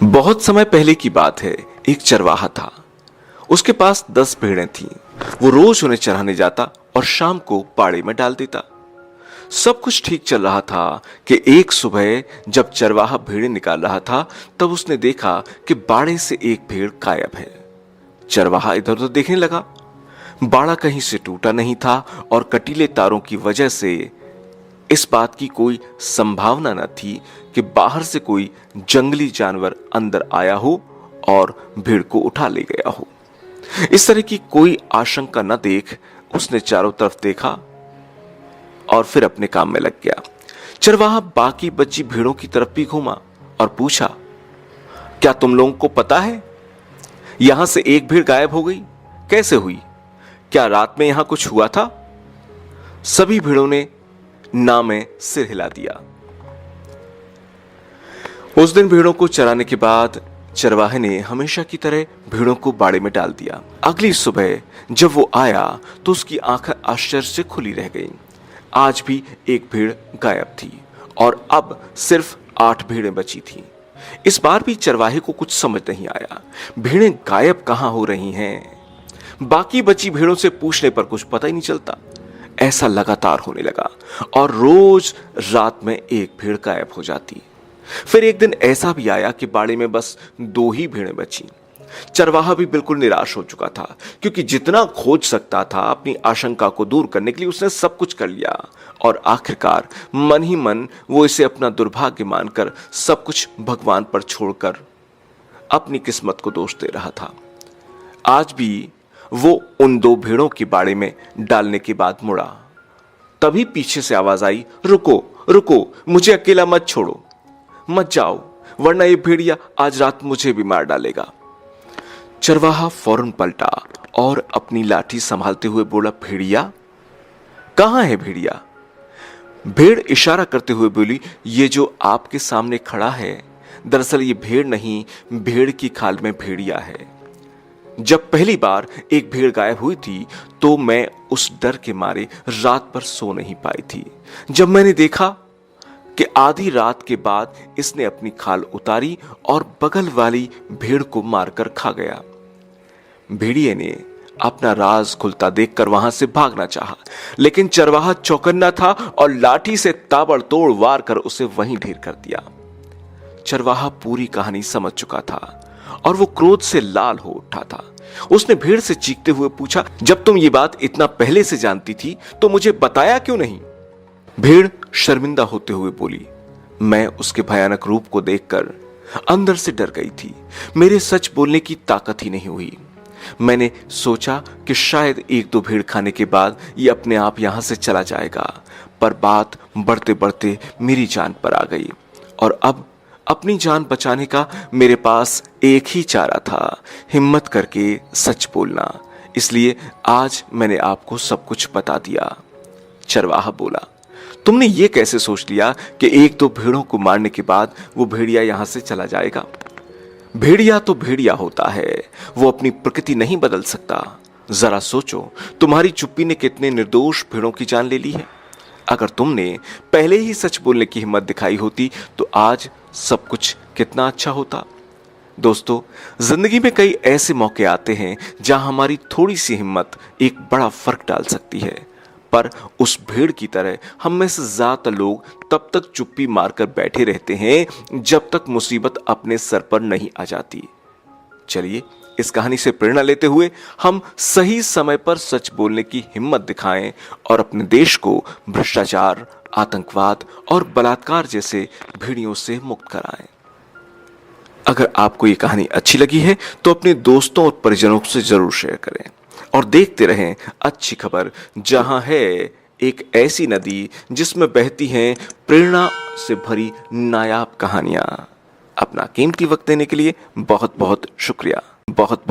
बहुत समय पहले की बात है। एक चरवाहा था। उसके पास 10 भेड़ें थीं। वो रोज उन्हें चराने जाता और शाम को बाड़े में डाल देता। सब कुछ ठीक चल रहा था कि एक सुबह जब चरवाहा भेड़ें निकाल रहा था, तब उसने देखा कि बाड़े से एक भेड़ गायब है। चरवाहा इधर उधर देखने लगा। बाड़ा कहीं से टूटा नहीं था और कटीले तारों की वजह से इस बात की कोई संभावना न थी कि बाहर से कोई जंगली जानवर अंदर आया हो और भीड़ को उठा ले गया हो। इस तरह की कोई आशंका न देख उसने चारों तरफ देखा और फिर अपने काम में लग गया। चरवाहा बाकी बची भीड़ों की तरफ भी घूमा और पूछा, क्या तुम लोगों को पता है यहां से एक भीड़ गायब हो गई? कैसे हुई? क्या रात में यहां कुछ हुआ था? सभी भीड़ों ने ना में सिर हिला दिया। उस दिन भीड़ों को चराने के बाद चरवाहे ने हमेशा की तरह भीड़ों को बाड़े में डाल दिया। अगली सुबह जब वो आया तो उसकी आंखें आश्चर्य से खुली रह गईं। आज भी एक भीड़ गायब थी और अब सिर्फ 8 भीड़ें बची थीं। इस बार भी चरवाहे को कुछ समझ नहीं आया। भीड़ें गायब कहां हो रही हैं? बाकी बची भीड़ों से पूछने पर कुछ पता ही नहीं चलता। ऐसा लगातार होने लगा और रोज रात में एक भीड़ गायब हो जाती। फिर एक दिन ऐसा भी आया कि बाड़े में बस 2 ही भीड़ें बची। चरवाहा भी बिल्कुल निराश हो चुका था, क्योंकि जितना खोज सकता था अपनी आशंका को दूर करने के लिए उसने सब कुछ कर लिया और आखिरकार मन ही मन वो इसे अपना दुर्भाग्य मानकर सब कुछ भगवान पर छोड़कर अपनी किस्मत को दोष दे रहा था। आज भी वो उन 2 भेड़ों की बाड़े में डालने के बाद मुड़ा। तभी पीछे से आवाज आई, रुको रुको, मुझे अकेला मत छोड़ो, मत जाओ, वरना ये भेड़िया आज रात मुझे भी मार डालेगा। चरवाहा फौरन पलटा और अपनी लाठी संभालते हुए बोला, भेड़िया? कहां है भेड़िया? भेड़ इशारा करते हुए बोली, ये जो आपके सामने खड़ा है, दरअसल ये भेड़ नहीं, भेड़ की खाल में भेड़िया है। जब पहली बार एक भेड़ गायब हुई थी तो मैं उस डर के मारे रात भर सो नहीं पाई थी। जब मैंने देखा कि आधी रात के बाद इसने अपनी खाल उतारी और बगल वाली भेड़ को मारकर खा गया। भेड़िए ने अपना राज खुलता देखकर वहां से भागना चाहा, लेकिन चरवाहा चौकन्ना था और लाठी से ताबड़तोड़ वार कर उसे वहीं ढेर कर दिया। चरवाहा पूरी कहानी समझ चुका था और वो क्रोध से लाल हो उठा था। उसने भेड़ से चीखते हुए पूछा, जब तुम ये बात इतना पहले से जानती थी तो मुझे बताया क्यों नहीं? भेड़ शर्मिंदा होते हुए बोली, मैं उसके भयानक रूप को देखकर अंदर से डर गई थी। मेरे सच बोलने की ताकत ही नहीं हुई। मैंने सोचा कि शायद 1-2 भेड़ खाने के बाद ये अपने आप यहां से चला जाएगा, पर बात बढ़ते बढ़ते मेरी जान पर आ गई और अब अपनी जान बचाने का मेरे पास एक ही चारा था, हिम्मत करके सच बोलना। इसलिए आज मैंने आपको सब कुछ बता दिया। चरवाहा बोला, तुमने ये कैसे सोच लिया कि 1-2 भेड़ों को मारने के बाद वो भेड़िया यहां से चला जाएगा? भेड़िया तो भेड़िया होता है, वो अपनी प्रकृति नहीं बदल सकता। जरा सोचो, तुम्हारी चुप्पी ने कितने निर्दोष भेड़ों की जान ले ली है। अगर तुमने पहले ही सच बोलने की हिम्मत दिखाई होती तो आज सब कुछ कितना अच्छा होता। दोस्तों, जिंदगी में कई ऐसे मौके आते हैं जहां हमारी थोड़ी सी हिम्मत एक बड़ा फर्क डाल सकती है, पर उस भेड़ की तरह हम में से ज्यादातर लोग तब तक चुप्पी मारकर बैठे रहते हैं जब तक मुसीबत अपने सर पर नहीं आ जाती। चलिए, इस कहानी से प्रेरणा लेते हुए हम सही समय पर सच बोलने की हिम्मत दिखाएं और अपने देश को भ्रष्टाचार, आतंकवाद और बलात्कार जैसे भेड़ियों से मुक्त कराएं। अगर आपको ये कहानी अच्छी लगी है तो अपने दोस्तों और परिजनों से जरूर शेयर करें और देखते रहें अच्छी खबर, जहां है एक ऐसी नदी जिसमें बहती हैं प्रेरणा से भरी नायाब कहानियां। अपना कीमती वक्त देने के लिए बहुत बहुत शुक्रिया। बहुत